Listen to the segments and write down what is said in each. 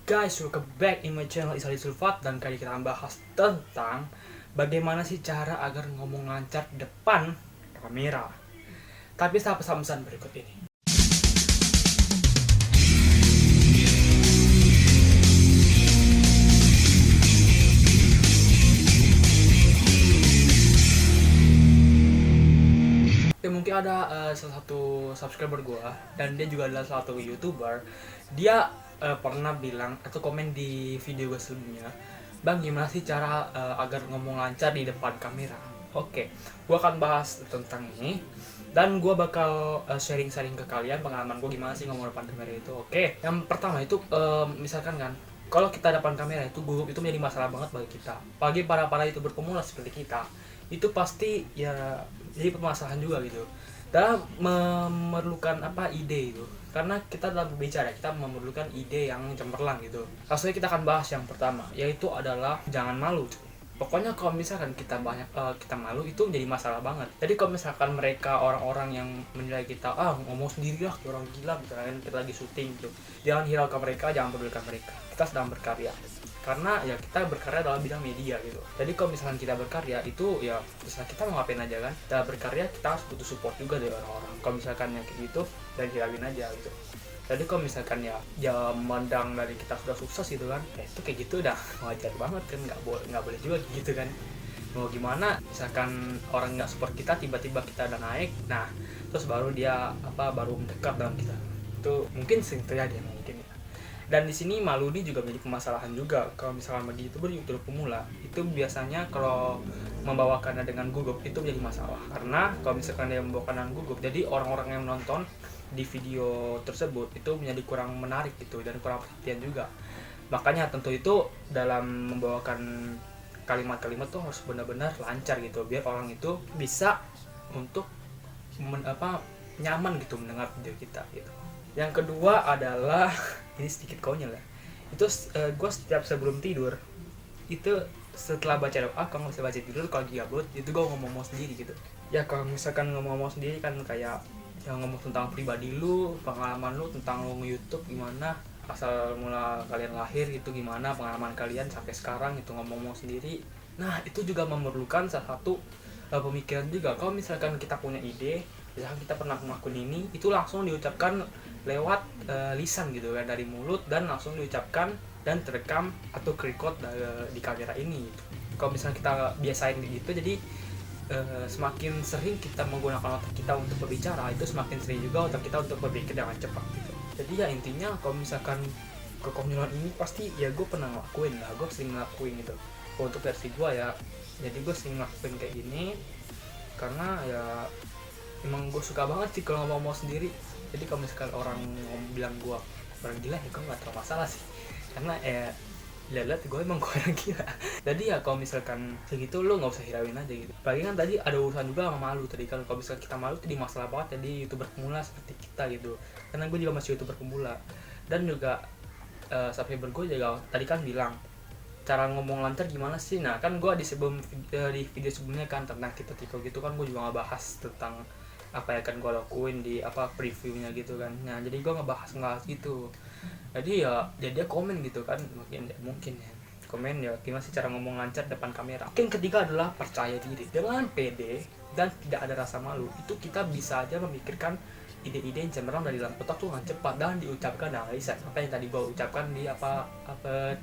Guys, welcome back in my channel Isali Sulfat. Dan kali kita akan bahas tentang bagaimana sih cara agar ngomong lancar di depan kamera. Tapi setelah pesan-pesan berikut ini. Mungkin ada salah satu subscriber gua, dan dia juga adalah salah satu YouTuber. Dia pernah bilang atau komen di video gue sebelumnya, "Bang, gimana sih cara agar ngomong lancar di depan kamera?" Oke, gue akan bahas tentang ini, dan gue bakal sharing-sharing ke kalian pengalaman gue gimana sih ngomong depan kamera itu. Oke, yang pertama itu misalkan kan, kalau kita depan kamera itu gugup itu menjadi masalah banget bagi kita. Bagi para YouTuber pemula seperti kita, itu pasti ya jadi permasalahan juga gitu. Dalam memerlukan ide itu, karena kita dalam berbicara kita memerlukan ide yang cemerlang gitu. Langsung kita akan bahas yang pertama, yaitu adalah jangan malu. Pokoknya kalau misalkan kita kita malu itu menjadi masalah banget. Jadi kalau misalkan mereka orang-orang yang menilai kita ngomong sendiri lah orang gila gitu kan, kita lagi syuting gitu, jangan hiraukan mereka, jangan pedulikan mereka. Kita sedang berkarya, karena ya kita berkarya dalam bidang media gitu. Jadi kalau misalkan kita berkarya itu ya misalnya kita mau ngapain aja kan, dalam berkarya kita harus butuh support juga dari orang-orang. Kalau misalkan yang kayak gitu, dan hirauin aja gitu. Jadi kalau misalkan ya mandang dari kita sudah sukses gitu kan, itu kayak gitu udah wajar banget kan, nggak boleh juga gitu kan. Mau gimana misalkan orang nggak support kita, tiba-tiba kita udah naik, nah terus baru dia baru mendekat dalam kita, itu mungkin sering terjadi mungkin ya. Dan di sini malu ini juga menjadi permasalahan juga. Kalau misalkan bagi YouTuber pemula, itu biasanya kalau membawakannya dengan gugup itu menjadi masalah. Karena kalau misalkan dia membawakan dengan gugup, jadi orang-orang yang menonton di video tersebut itu menjadi kurang menarik gitu, dan kurang perhatian juga. Makanya tentu itu dalam membawakan kalimat-kalimat tuh harus benar-benar lancar gitu, biar orang itu bisa untuk nyaman gitu mendengar video kita gitu. Yang kedua adalah ini sedikit konyol ya. Itu gue setiap sebelum tidur itu setelah baca doa, kalau nggak bisa baca tidur, kalau gabut itu gue ngomong sendiri gitu. Ya kalau misalkan ngomong sendiri kan kayak yang ngomong tentang pribadi lu, pengalaman lu tentang lu nge-YouTube gimana, asal mula kalian lahir gitu gimana, pengalaman kalian sampai sekarang itu ngomong sendiri. Nah itu juga memerlukan salah satu pemikiran juga. Kalau misalkan kita punya ide, misalkan kita pernah melakukan ini, itu langsung diucapkan lewat lisan gitu kan, dari mulut, dan langsung diucapkan dan terekam atau record di kamera ini gitu. Kalau misalnya kita biasain gitu, jadi semakin sering kita menggunakan otak kita untuk berbicara, itu semakin sering juga otak kita untuk berpikir dengan cepat gitu. Jadi ya intinya kalau misalkan kekonyolan ini pasti ya gue pernah ngelakuin lah, gue sering ngelakuin gitu. Untuk versi gue ya, jadi gue sering ngelakuin kayak gini karena ya emang gue suka banget sih kalau ngomong sendiri. Jadi kalau misalkan orang bilang gue orang gila ya gue nggak terlalu masalah sih, karena lihat gue emang gue orang gila. Jadi ya kalau misalkan segitu lu nggak usah hirauin aja gitu. Apalagi kan tadi ada urusan juga sama malu tadi kan. Kalau misalkan kita malu itu di masalah banget jadi YouTuber pemula seperti kita gitu. Karena gue juga masih YouTuber pemula, dan juga subscriber gue juga tadi kan bilang cara ngomong lancar gimana sih. Nah kan gue di video sebelumnya kan tentang Tiko gitu kan, gue juga ngebahas tentang apa yang akan gue lakuin di previewnya gitu kan. Nah jadi gue ngebahas gitu. Jadi ya dia komen gitu kan, mungkin ya komen ya gimana sih cara ngomong lancar depan kamera. Mungkin ketiga adalah percaya diri. Dengan pede dan tidak ada rasa malu, itu kita bisa aja memikirkan ide-ide yang cemerlang dari dalam otak tuh dengan cepat dan diucapkan dengan lisan. Apa yang tadi gue ucapkan di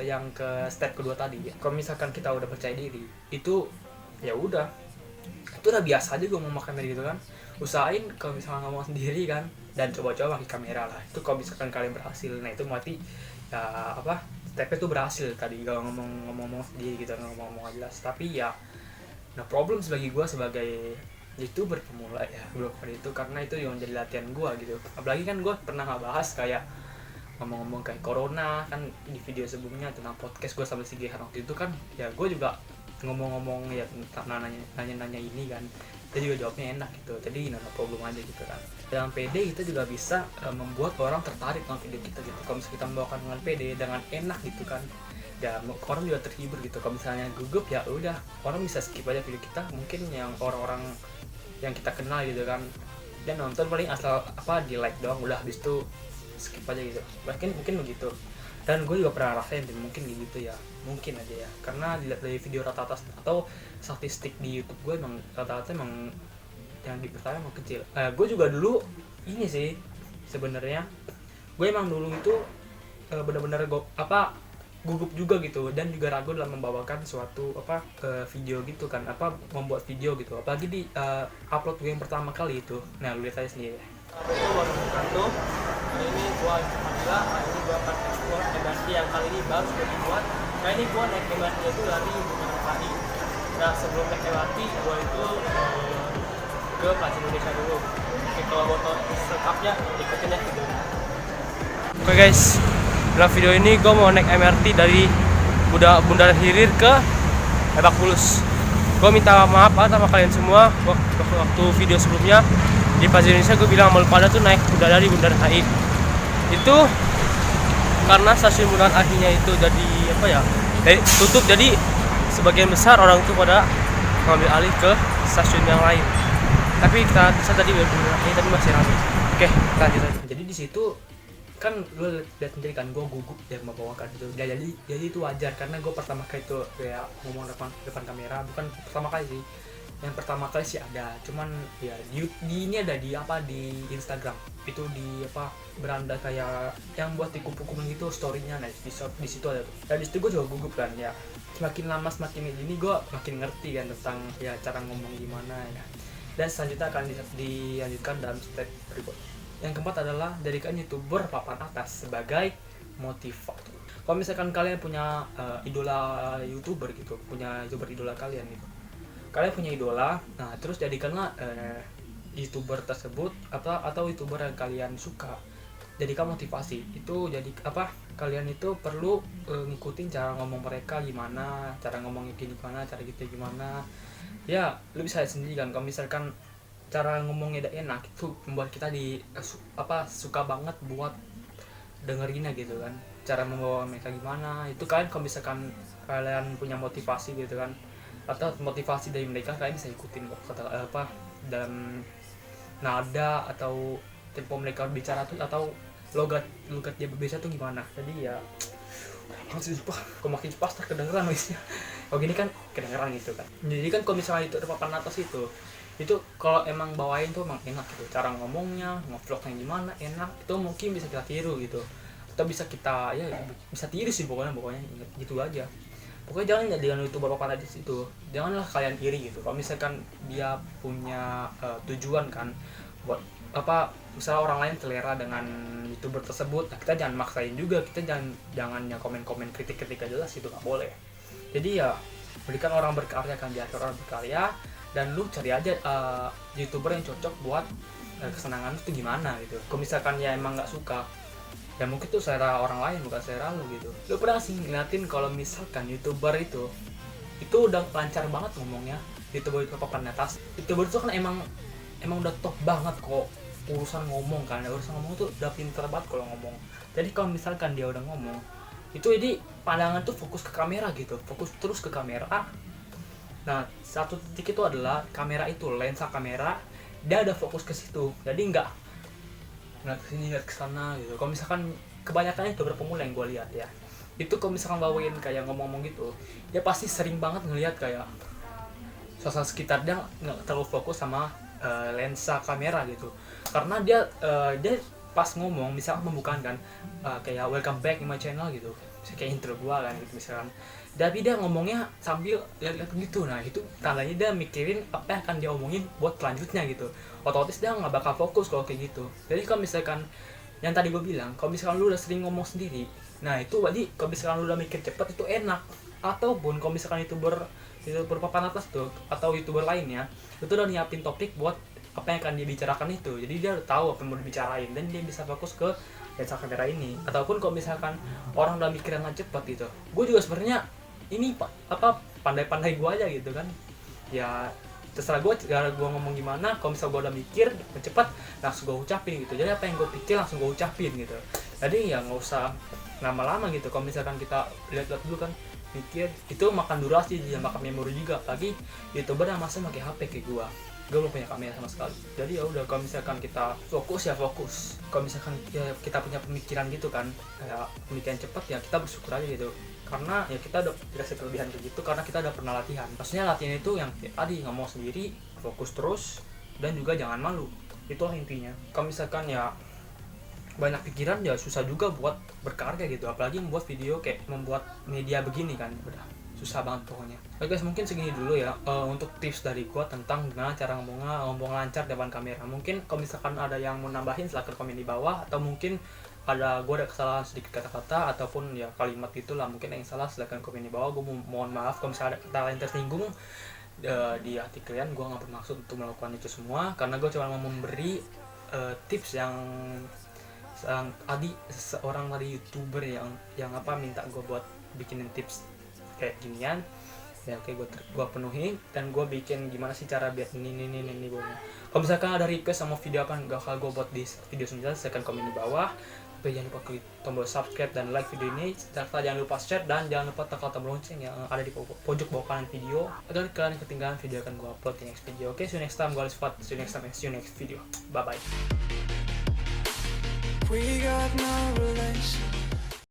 yang ke step kedua tadi ya. Kalau misalkan kita udah percaya diri, itu ya udah, itu udah biasa aja gue ngomong kamera gitu kan. Usahain kalau misalnya ngomong sendiri kan, dan coba-coba pakai kamera lah. Itu kalau misalkan kalian berhasil, nah itu berarti ya stepnya tuh berhasil tadi kalau ngomong sendiri gitu, ngomong jelas. Tapi ya nah problem bagi gue sebagai YouTuber pemula ya blogger itu, karena itu yang jadi latihan gue gitu. Apalagi kan gue pernah ngebahas kayak ngomong kayak corona kan di video sebelumnya tentang podcast gue sama si Gehan waktu itu kan. Ya gue juga ngomong ya tentang nanya ini kan, kita juga jawabnya enak gitu. Jadi no problem aja gitu kan. Dengan PD kita juga bisa membuat orang tertarik dengan video kita gitu. Kalau misalnya kita membawakan dengan PD dengan enak gitu kan, ya orang juga terhibur gitu. Kalau misalnya gugup ya udah, orang bisa skip aja video kita, mungkin yang orang-orang yang kita kenal gitu kan, dan nonton paling asal di like doang, udah habis itu skip aja gitu. Mungkin begitu. Dan gue juga pernah rasain dan mungkin gitu ya, mungkin aja ya, karena dilihat dari video rata-rata atau statistik di YouTube gue emang rata-rata emang yang di pertama emang kecil. Gue juga dulu ini sih sebenarnya, gue emang dulu itu benar-benar gugup juga gitu, dan juga ragu dalam membawakan suatu video gitu kan, membuat video gitu, apalagi di upload gue yang pertama kali itu. Nah lu lihat aja sendiri ya. Itu baru kantor. Kali ini gua Alhamdulillah, kali ini gua akan ekspor MRT yang kali ini baru sudah dibuat. Kali ini gua naik MRT itu dari Bundaran HI. Nah sebelum naik MRT gua itu ke Plaza Indonesia dulu. Oke, kalau foto selengkapnya ikutin ya video. Oke guys, dalam video ini gua mau naik MRT dari Bundaran Hilir ke Lebak Bulus. Gua minta maaf sama kalian semua, waktu video sebelumnya di Plaza Indonesia gue bilang malu pada tuh naik udah dari Bundaran HI. Itu karena stasiun Bundaran HI-nya itu jadi tutup, jadi sebagian besar orang itu pada mengambil alih ke stasiun yang lain. Tapi kita bisa tadi Bundaran HI tapi masih ramai. Oke, kita lanjut aja. Jadi di situ kan lu lihat sendiri kan, gue gugup dan membawakan itu. Jadi itu wajar karena gue pertama kali itu kayak ngomong depan kamera, bukan pertama kali sih. Yang pertama kali sih ada, cuman ya di ini ada di Instagram itu di beranda kayak yang buat di kupu-kupu gitu storynya. Nah di situ ada tuh. Dan di situ gue juga gugup kan ya. Semakin lama semakin ini gue makin ngerti kan tentang ya cara ngomong gimana ya. Dan selanjutnya akan dilanjutkan dalam step berikut. Yang keempat adalah jadikan YouTuber papan atas sebagai motivator. Kalau misalkan kalian punya idola YouTuber gitu, punya YouTuber idola kalian gitu. Kalian punya idola, nah terus jadikanlah YouTuber tersebut atau YouTuber yang kalian suka, jadikan motivasi. Itu jadi kalian itu perlu ngikutin cara ngomong mereka gimana, cara ngomongnya gimana, cara gitu gimana. Ya, lu bisa lihat sendiri kan, kalau misalkan cara ngomongnya udah enak, itu membuat kita suka banget buat dengerinnya gitu kan. Cara membawa mereka gimana, itu kan kalau misalkan kalian punya motivasi gitu kan, atau motivasi dari mereka, kalian bisa ikutin kok dalam nada atau tempo mereka bicara tuh, atau logat dia berbicara tuh gimana. Jadi ya kok makin pas terkedengeran guysnya. Kalau gini kan kedengeran gitu kan. Jadi kan kalau misalnya itu papan atas itu kalau emang bawain tuh emang enak gitu, cara ngomongnya, ngevlognya gimana enak, itu mungkin bisa kita tiru gitu, atau bisa kita bisa tiru sih pokoknya gitu aja. Pokoknya jangan jadikan YouTuber papan atas itu, janganlah kalian iri gitu. Kalau misalkan dia punya tujuan kan buat misalnya orang lain selera dengan YouTuber tersebut, nah kita jangan maksain juga, kita jangan yang komen kritik aja jelas, itu nggak boleh. Jadi ya berikan orang berkarya kan, biarkan orang berkarya, dan lu cari aja YouTuber yang cocok buat kesenangan lu tuh gimana gitu. Kalau misalkan ya emang nggak suka, ya mungkin tuh selera orang lain bukan selera lu gitu. Lu pernah sih ngeliatin kalau misalkan YouTuber itu udah lancar banget ngomongnya, YouTuber itu papan atas, YouTuber itu kan emang udah top banget kok urusan ngomong kan. Urusan ngomong tuh udah pinter banget kalau ngomong. Jadi kalau misalkan dia udah ngomong itu, jadi pandangan tuh fokus ke kamera gitu, fokus terus ke kamera. Nah satu titik itu adalah kamera itu, lensa kamera, dia ada fokus ke situ, jadi nggak kesini nggak kesana gitu. Kalau misalkan kebanyakan itu pemula yang gue lihat ya, itu kalau misalkan bawain kayak ngomong-ngomong gitu, dia pasti sering banget ngelihat kayak suasana sekitar, dia nggak terlalu fokus sama lensa kamera gitu. Karena dia pas ngomong misalkan membukakan kan kayak welcome back in my channel gitu, misalnya kayak intro gua kan gitu misalkan, tapi dia ngomongnya sambil lihat-lihat gitu. Nah itu tandanya dia mikirin apa yang akan dia omongin buat selanjutnya gitu, otomatis dia nggak bakal fokus kalau kayak gitu. Jadi kalau misalkan yang tadi gue bilang, kalau misalkan lu udah sering ngomong sendiri, nah itu berarti kalau misalkan lu udah mikir cepet itu enak. Ataupun kalau misalkan YouTuber papan atas tuh atau YouTuber lainnya itu udah nyiapin topik buat apa yang akan dia bicarakan itu, jadi dia udah tahu apa yang mau dibicarain dan dia bisa fokus ke lensa kamera ini. Ataupun kalau misalkan orang udah mikir yang cepat gitu, gue juga sebenarnya ini pandai-pandai gue aja gitu kan ya, terserah gue ngomong gimana. Kalau misalnya gue udah mikir cepat, langsung gue ucapin gitu. Jadi apa yang gue pikir langsung gue ucapin gitu. Jadi ya nggak usah lama-lama gitu. Kalau misalkan kita lihat-lihat dulu kan, mikir itu makan durasi dan makan memori juga. Lagi YouTuber yang masa pakai HP kayak gue, gue belum punya kamera sama sekali. Jadi ya udah, kalau misalkan kita fokus ya fokus, kalau misalkan ya kita punya pemikiran gitu kan, kayak pemikiran cepat, ya kita bersyukur aja gitu, karena ya kita udah dikasih kelebihan kayak gitu karena kita udah pernah latihan. Maksudnya latihan itu yang kayak tadi, ngomong sendiri, fokus terus, dan juga jangan malu. Itulah intinya. Kalau misalkan ya banyak pikiran, ya susah juga buat berkarya gitu, apalagi membuat video kayak membuat media begini kan, udah susah banget pokoknya. Oke guys, mungkin segini dulu ya untuk tips dari gua tentang gimana cara ngomong lancar depan kamera. Mungkin kalau misalkan ada yang mau nambahin, silahkan komen di bawah, atau mungkin gua ada kesalahan sedikit kata-kata ataupun ya kalimat gitulah, mungkin yang salah silahkan komen di bawah. Gua mohon maaf kalau misalnya ada kata lain tersinggung di hati kalian. Gua nggak bermaksud untuk melakukan itu semua, karena gua cuma mau memberi tips yang seorang dari YouTuber yang minta gue buat bikinin tips kayak ginian. Ya oke, gue penuhi, dan gue bikin gimana sih cara biar ini gue. Kalau misalkan ada request sama video apa gak bakal gue buat di video selanjutnya, silahkan komen di bawah. Tapi jangan lupa klik tombol subscribe dan like video ini, serta jangan lupa share dan jangan lupa tekan tombol lonceng yang ada di pojok bawah kanan video agar kalian ketinggalan video akan gue upload di next video. Oke, see you next time, gue Alisfat. See you next time and see you next video. Bye bye. We got no relation.